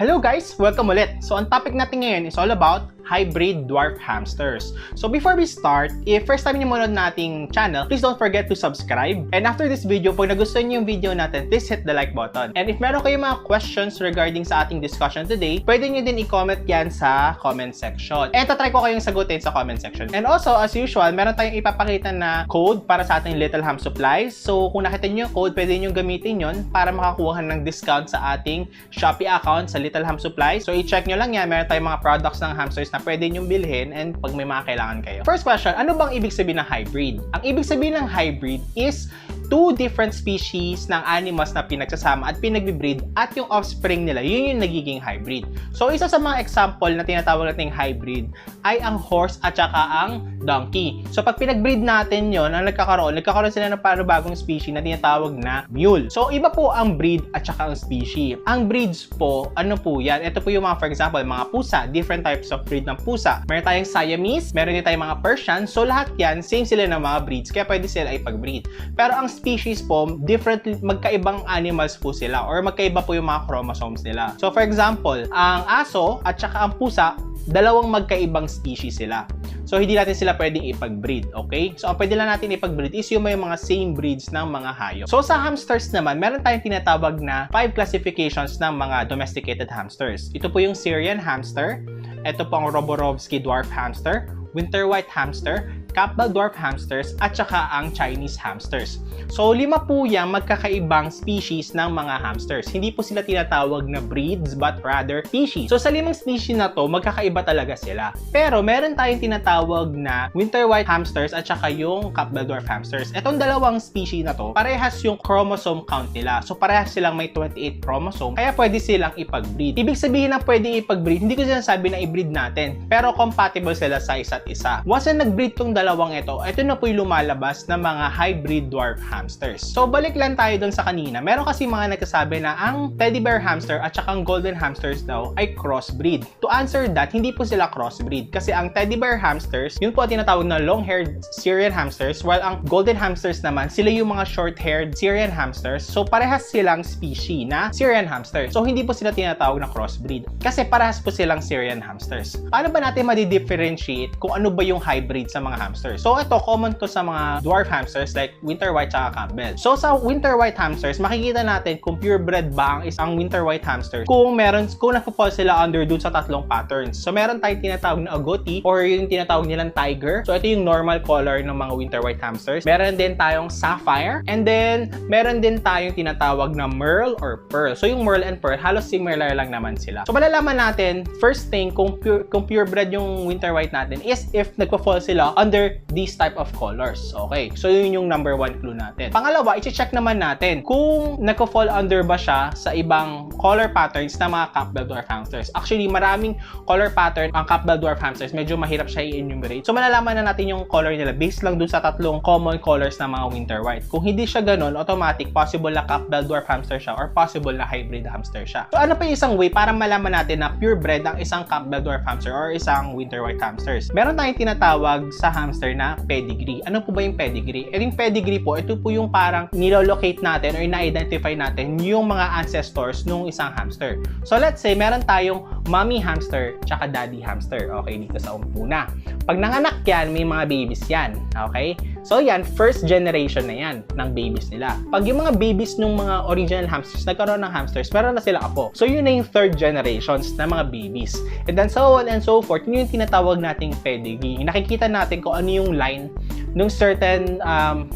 Hello guys! Welcome ulit! So, ang topic natin ngayon is all about hybrid dwarf hamsters. So, before we start, if first time niyo manood nating channel, please don't forget to subscribe. And after this video, pag nagustuhan niyo yung video natin, please hit the like button. And if meron kayong mga questions regarding sa ating discussion today, pwede niyo din i-comment yan sa comment section. And tatry ko kayong sagutin sa comment section. And also, as usual, meron tayong ipapakita na code para sa ating Little Ham Supplies. So, kung nakita niyo yung code, pwede niyo gamitin yon para makakuha ng discount sa ating Shopee account sa Little Ham Supplies. So, i-check nyo lang yan. Meron tayong mga products ng hamsters na pwede nyong bilhin and pag may mga kailangan kayo. First question, ano bang ibig sabihin ng hybrid? Ang ibig sabihin ng hybrid is two different species ng animals na pinagsasama at pinagbibreed at yung offspring nila, yun yung nagiging hybrid. So, isa sa mga example na tinatawag nating hybrid ay ang horse at saka ang donkey. So, pag pinagbreed natin yon, ang nagkakaroon sila ng panibagong species na tinatawag na mule. So, iba po ang breed at saka ang species. Ang breeds po, ano po yan? Ito po yung mga, for example, mga pusa. Different types of breed ng pusa. Meron tayong Siamese, meron din tayong mga Persian. So, lahat yan, same sila ng mga breeds. Kaya pwede sila ipag-breed. Pero ang species po, different, magkaibang animals po sila or magkaiba po yung mga chromosomes nila. So, for example, ang aso at saka ang pusa, dalawang magkaibang species sila. So, hindi natin sila pwedeng ipag-breed, okay? So, ang pwede lang natin ipag-breed is yung may mga same breeds ng mga hayop. So, sa hamsters naman, meron tayong tinatawag na 5 classifications ng mga domesticated hamsters. Ito po yung Syrian hamster, ito po ang Roborovsky dwarf hamster, winter white hamster, Campbell dwarf hamsters, at saka ang Chinese hamsters. So, 5 po yung magkakaibang species ng mga hamsters. Hindi po sila tinatawag na breeds, but rather species. So, sa 5 species na to, magkakaiba talaga sila. Pero, meron tayong tinatawag na winter white hamsters at saka yung Campbell dwarf hamsters. Etong dalawang species na to, parehas yung chromosome count nila. So, parehas silang may 28 chromosome, kaya pwede silang ipag-breed. Ibig sabihin na pwede ipag-breed, hindi ko sinasabi na i-breed natin, pero compatible sila sa isa't isa. Once na nag-breed tong dalawang ito na po yung lumalabas na mga hybrid dwarf hamsters. So, balik lang tayo dun sa kanina. Meron kasi mga nagsasabi na ang teddy bear hamster at saka ang golden hamsters daw ay crossbreed. To answer that, hindi po sila crossbreed. Kasi ang teddy bear hamsters, yun po ang tinatawag na long-haired Syrian hamsters, while ang golden hamsters naman, sila yung mga short-haired Syrian hamsters. So, parehas silang species na Syrian hamsters. So, hindi po sila tinatawag na crossbreed. Kasi parehas po silang Syrian hamsters. Paano ba natin ma-differentiate kung ano ba yung hybrid sa mga hamsters? So, ito, common to sa mga dwarf hamsters like winter white at Campbell. So, sa winter white hamsters, makikita natin kung purebred ba ang winter white hamsters. Kung nagpo-fall sila under dun sa tatlong patterns. So, meron tayong tinatawag na agouti or yung tinatawag nilang tiger. So, ito yung normal color ng mga winter white hamsters. Meron din tayong sapphire. And then, meron din tayong tinatawag na merle or pearl. So, yung merle and pearl, halos similar lang naman sila. So, malalaman natin, first thing, kung purebred yung winter white natin is if nagpo-fall sila under these type of colors. Okay. So, yun yung number 1 clue natin. Pangalawa, i-check naman natin kung nagpo-fall under ba siya sa ibang color patterns na mga Campbell dwarf hamsters. Actually, maraming color pattern ang Campbell dwarf hamsters. Medyo mahirap siya i-enumerate. So, malalaman na natin yung color nila based lang dun sa tatlong common colors na mga winter white. Kung hindi siya ganun, automatic, possible na Campbell dwarf hamster siya or possible na hybrid hamster siya. So, ano pa yung isang way para malaman natin na purebred ang isang Campbell dwarf hamster or isang winter white hamsters? Meron tayong tinatawag sa hamster na pedigree. Ano po ba yung pedigree? Yung pedigree po, ito po yung parang nilolocate natin or na-identify natin yung mga ancestors nung isang hamster. So, let's say, meron tayong mommy hamster tsaka daddy hamster. Okay, dito sa una. Pag nanganak yan, may mga babies yan. Okay? So, yan, first generation na yan ng babies nila. Pag yung mga babies nung mga original hamsters, nagkaroon ng hamsters, meron na sila apo. So, yun na yung third generations na mga babies. And then, so on and so forth, yun yung tinatawag nating pedigree. Nakikita natin kung ano yung line nung certain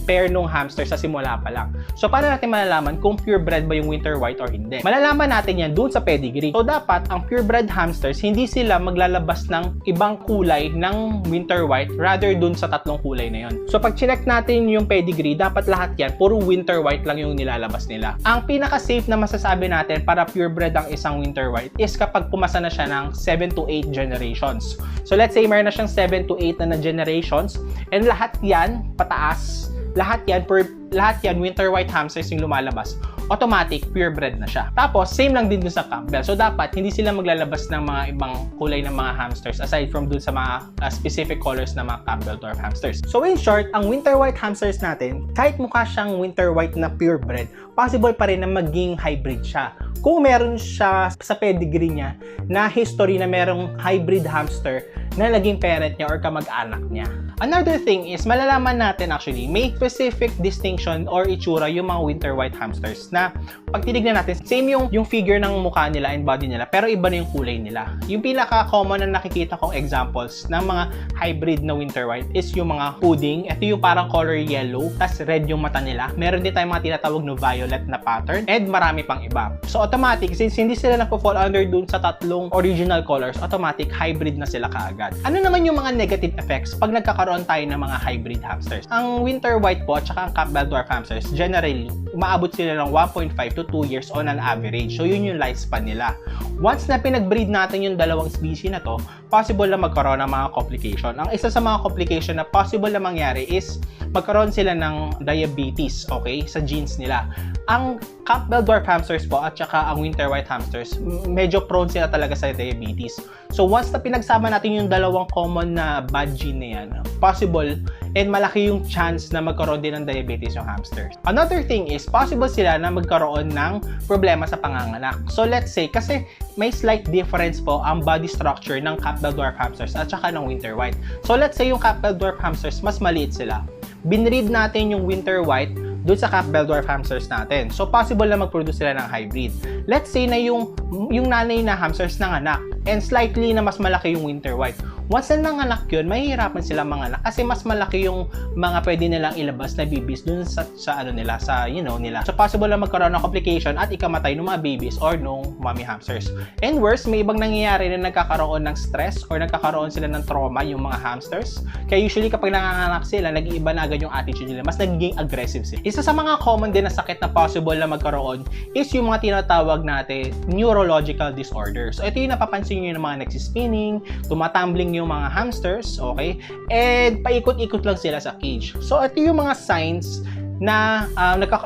pair nung hamster sa simula pa lang. So, paano natin malalaman kung purebred ba yung winter white or hindi? Malalaman natin yan dun sa pedigree. So, dapat ang purebred hamsters, hindi sila maglalabas ng ibang kulay ng winter white rather dun sa tatlong kulay na yon. So, pag chinek natin yung pedigree, dapat lahat yan, puro winter white lang yung nilalabas nila. Ang pinaka-safe na masasabi natin para purebred ang isang winter white is kapag pumasa na siya ng 7 to 8 generations. So, let's say mayroon na siyang 7 to 8 na generations and lahat yan, pataas, lahat yan winter white hamsters yung lumalabas. automatic purebred na siya. Tapos, same lang din dun sa Campbell. So, dapat hindi sila maglalabas ng mga ibang kulay ng mga hamsters aside from dun sa mga specific colors ng mga Campbell dwarf hamsters. So, in short, ang winter white hamsters natin, kahit mukha siyang winter white na purebred, possible pa rin na maging hybrid siya. Kung meron siya sa pedigree niya na history na merong hybrid hamster na naging parent niya or kamag-anak niya. Another thing is, malalaman natin actually, may specific distinction or itsura yung mga winter white hamsters na pag tinignan natin, same yung figure ng mukha nila and body nila, pero iba na yung kulay nila. Yung pinaka-common na nakikita kong examples ng mga hybrid na winter white is yung mga pudding. Ito yung parang color yellow, tas red yung mata nila. Meron din tayong mga tinatawag na violet na pattern, and marami pang iba. So automatic, since hindi sila nagpo-fall under dun sa tatlong original colors, automatic hybrid na sila kaagad. Ano naman yung mga negative effects pag nagkakaroon tayo ng mga hybrid hamsters? Ang winter white po at saka ang Campbell dwarf hamsters, generally, umaabot sila ng 1.5 to 2 years on an average. So yun yung lifespan nila. Once na pinag-breed natin yung dalawang species na to, possible na magkaroon ng mga complication. Ang isa sa mga complication na possible na mangyari is magkaroon sila ng diabetes, okay, sa genes nila. Ang Campbell dwarf hamsters po at saka ang winter white hamsters, medyo prone sila talaga sa diabetes. So once na pinagsama natin yung dalawang common na bad gene na yan, possible and malaki yung chance na magkaroon din ng diabetes yung hamsters. Another thing is, possible sila na magkaroon ng problema sa panganganak. So let's say, kasi may slight difference po ang body structure ng Campbell dwarf hamsters at saka ng winter white. So let's say yung Campbell dwarf hamsters, mas maliit sila. Binread natin yung winter white doon sa Campbell dwarf hamsters natin. So possible na mag-produce sila ng hybrid. Let's say na yung nanay na hamsters nanganak and slightly na mas malaki yung winter white. Once na nanganak yun, mahihirapan sila manganak kasi mas malaki yung mga pwede nilang ilabas na babies dun sa ano nila, sa nila. So possible na magkaroon ng complication at ikamatay ng mga babies or ng mommy hamsters. And worse, may ibang nangyayari na nagkakaroon ng stress or nagkakaroon sila ng trauma yung mga hamsters. Kaya usually kapag nanganganak sila, nag-iiba na agad yung attitude nila, mas nagiging aggressive sila. Isa sa mga common din na sakit na possible na magkaroon is yung mga tinatawag natin neurological disorders. So ito yung napapansin nyo yung mga nagsispinning, tumatumbling yung mga hamsters, okay? And paikot-ikot lang sila sa cage. So ito yung mga signs na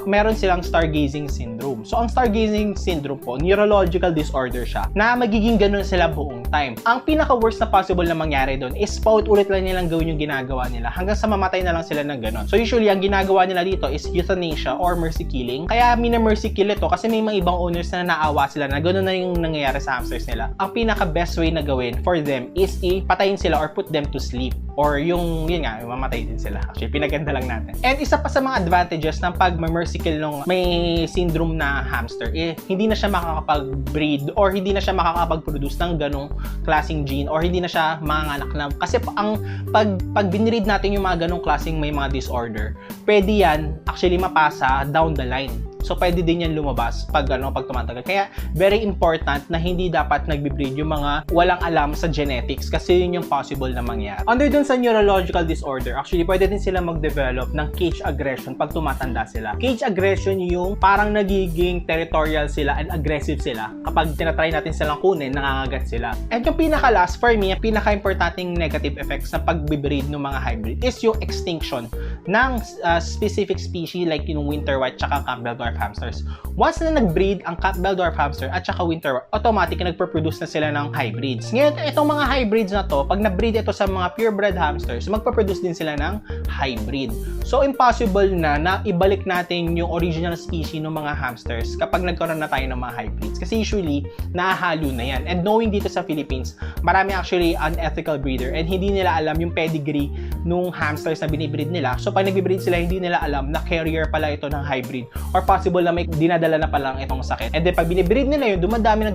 meron silang stargazing syndrome. So ang stargazing syndrome po, neurological disorder siya, na magiging ganun sila buong time. Ang pinaka-worst na possible na mangyari doon is paulit-ulit lang nilang gawin yung ginagawa nila hanggang sa mamatay na lang sila ng ganun. So usually, ang ginagawa nila dito is euthanasia or mercy killing. Kaya mina-mercy kill ito kasi may mga ibang owners na naawa sila na ganun na yung nangyayari sa hamsters nila. Ang pinaka-best way na gawin for them is ipatayin sila or put them to sleep. Or yun nga, mamatay din sila. Actually, pinaganda lang natin. And isa pa sa mga advantages ng pag-mercy kill nung may syndrome na hamster, hindi na siya makakapag-breed or hindi na siya makakapag-produce ng ganong klaseng gene or hindi na siya manganganak na. Kasi pag binreed natin yung mga ganong klaseng may mga disorder, pwede yan actually mapasa down the line. So, pwede din yan lumabas pag tumatagal. Kaya, very important na hindi dapat nagbe-breed yung mga walang alam sa genetics kasi yun yung possible na mangyari. Under dun sa neurological disorder, actually, pwede din sila mag-develop ng cage aggression pag tumatanda sila. Cage aggression yung parang nagiging territorial sila and aggressive sila. Kapag tinatry natin silang kunin, nangangagat sila. And yung pinaka-last, for me, pinaka-importanting negative effects na pag-breed ng mga hybrid is yung extinction ng specific species like yung winter white tsaka Campbell dwarf hamsters. Once na nag-breed ang Campbell dwarf hamster at saka winter white, automatic na nagpo-produce na sila ng hybrids. Ngayon, itong mga hybrids na to, pag na-breed ito sa mga purebred hamsters, magpo-produce din sila ng hybrid. So, impossible na ibalik natin yung original species ng mga hamsters kapag nagkaroon na tayo ng mga hybrids. Kasi usually, nahahalo na yan. And knowing dito sa Philippines, marami actually unethical breeder and hindi nila alam yung pedigree nung hamsters na binibreed nila. So, pag nag-breed sila, hindi nila alam na carrier pala ito ng hybrid or possible na may dinadala na palang itong sakit. And then, pag binibreed nila yun, dumadami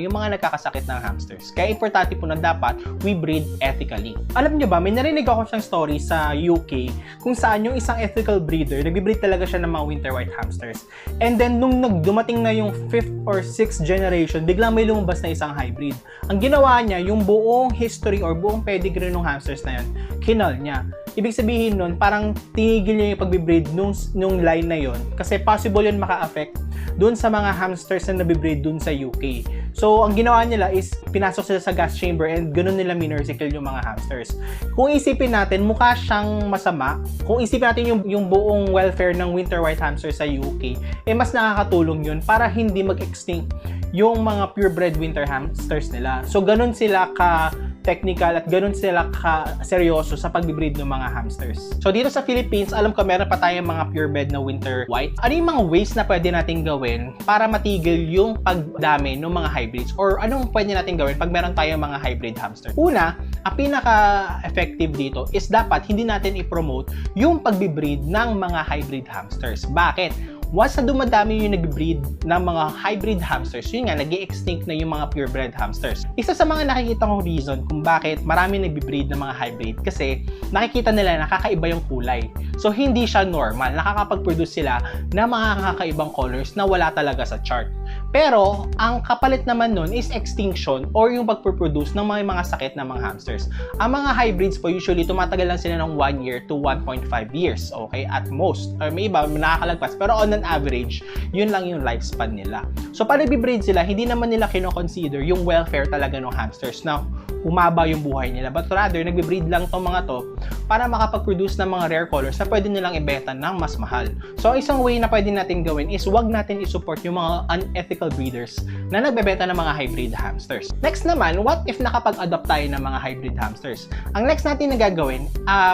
yung mga nagkakasakit ng hamsters. Kaya importante po na dapat we breed ethically. Alam nyo ba, may narinig ako siyang story sa UK kung saan yung isang ethical breeder, nag-breed talaga siya ng mga winter white hamsters. And then, nung dumating na yung 5th or 6th generation, biglang may lumabas na isang hybrid. Ang ginawa niya, yung buong history or buong pedigree ng hamsters na yun, kinal niya. ibig sabihin nun, parang tinigil niya yung pagbe-breed nung line na yon kasi possible yun maka-affect dun sa mga hamsters na nabibreed dun sa UK. So, ang ginawa nila is pinasok sila sa gas chamber and ganun nila minursicle yung mga hamsters. Kung isipin natin, mukha siyang masama. Kung isipin natin yung buong welfare ng winter white hamster sa UK, mas nakakatulong yun para hindi mag-extinct yung mga purebred winter hamsters nila. So, ganun sila ka-technical at ganun sila ka-seryoso sa pag-breed ng mga hamsters. So, dito sa Philippines, alam ko meron pa tayong mga purebred na winter white. Ano yung mga ways na pwede natin gawin para matigil yung pagdami ng mga hybrids? Or anong pwede natin gawin pag meron tayong mga hybrid hamster? Una, ang pinaka-effective dito is dapat hindi natin i-promote yung pag-breed ng mga hybrid hamsters. Bakit? Once na dumadami yung nag-breed ng mga hybrid hamsters, yun nga, nag-i-extinct na yung mga purebred hamsters. Isa sa mga nakikita kong reason kung bakit marami nag-breed ng mga hybrid kasi nakikita nila na kakaiba yung kulay. So, hindi siya normal. Nakakapag-produce sila ng mga kakaibang colors na wala talaga sa chart. Pero, ang kapalit naman nun is extinction or yung pag-produce ng mga sakit ng mga hamsters. Ang mga hybrids po, usually, tumatagal lang sila ng 1 year to 1.5 years, okay, at most. Or may iba, nakakalagpas. Pero on an average, yun lang yung lifespan nila. So, para i-breed sila, hindi naman nila kino-consider yung welfare talaga ng hamsters na humaba yung buhay nila. But rather, nagbe-breed lang tong mga to para makapag-produce ng mga rare colors na pwede nilang ibenta ng mas mahal. So, isang way na pwede natin gawin is wag natin isupport yung mga unethical breeders na nagbebenta ng mga hybrid hamsters. Next naman, what if nakapag-adopt tayo ng mga hybrid hamsters? Ang next natin na gagawin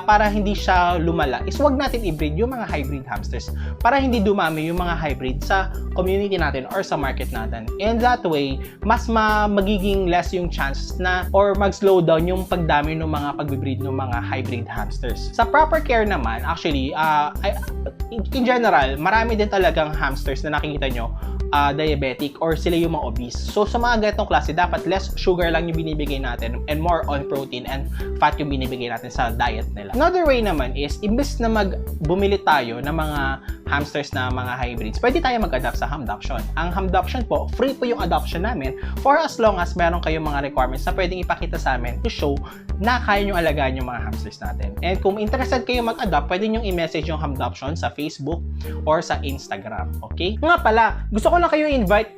para hindi siya lumala is wag natin i-breed yung mga hybrid hamsters para hindi dumami yung mga hybrid sa community natin or sa market natin. And that way, mas magiging less yung chance na or mag-slow down yung pagdami ng mga pag-breed ng mga hybrid hamsters. Sa proper care naman, actually, in general, marami din talagang hamsters na nakikita nyo diabetic or sila yung mga obese. So, sa mga ganitong klase, dapat less sugar lang yung binibigay natin and more on protein and fat yung binibigay natin sa diet nila. Another way naman is, imbes na bumili tayo ng mga hamsters na mga hybrids, pwede tayo mag-adapt sa Hamdoption. Ang Hamdoption po, free po yung adoption namin for as long as meron kayong mga requirements na pwedeng ipakita sa amin to show na kaya nyo alagaan yung mga hamsters natin. And kung interested kayo mag-adopt, pwede nyo i-message yung Hamdoption sa Facebook or sa Instagram. Okay? Nga pala, gusto ko lang kayo invite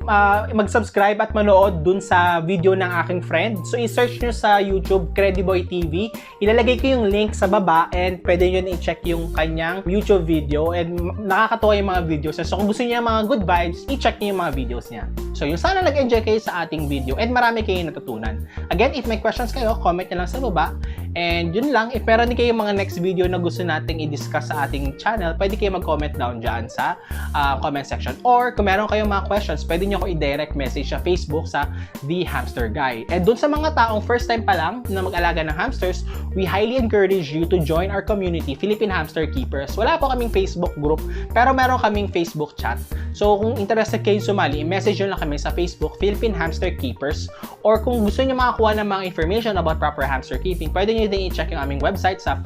mag-subscribe at manood dun sa video ng aking friend. So, i-search nyo sa YouTube, Crediboy TV. Ilalagay ko yung link sa baba and pwede nyo na i-check yung kanyang YouTube video and nakakatuwa yung mga videos niya. So, kung gusto niya mga good vibes, i-check nyo yung mga videos niya. So, yung sana nag-enjoy kayo sa ating video and marami kayong natutunan. Again, if may questions kayo, comment nyo lang sa baba. And yun lang, if meron din kayo mga next video na gusto nating i-discuss sa ating channel, pwede kayo mag-comment down dyan sa comment section. Or kung meron kayong mga questions, pwede nyo ako i-direct message sa Facebook sa The Hamster Guy. And dun sa mga taong first time pa lang na mag-alaga ng hamsters, we highly encourage you to join our community, Philippine Hamster Keepers. Wala po kaming Facebook group, pero meron kaming Facebook chat. So kung interested kayo sumali, i-message nyo lang kami sa Facebook, Philippine Hamster Keepers. Or kung gusto nyo makakuha ng mga information about proper hamster keeping, pwede nyo din i-check yung aming website sa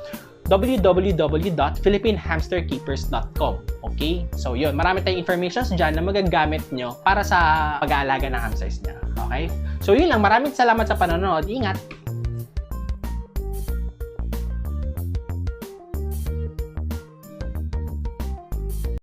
www.philippinehamsterkeepers.com. Okay? So, yun. Marami tayong informations dyan na magagamit nyo para sa pag-aalaga ng hamsters niya. Okay? So, yun lang. Maraming salamat sa panonood. Ingat!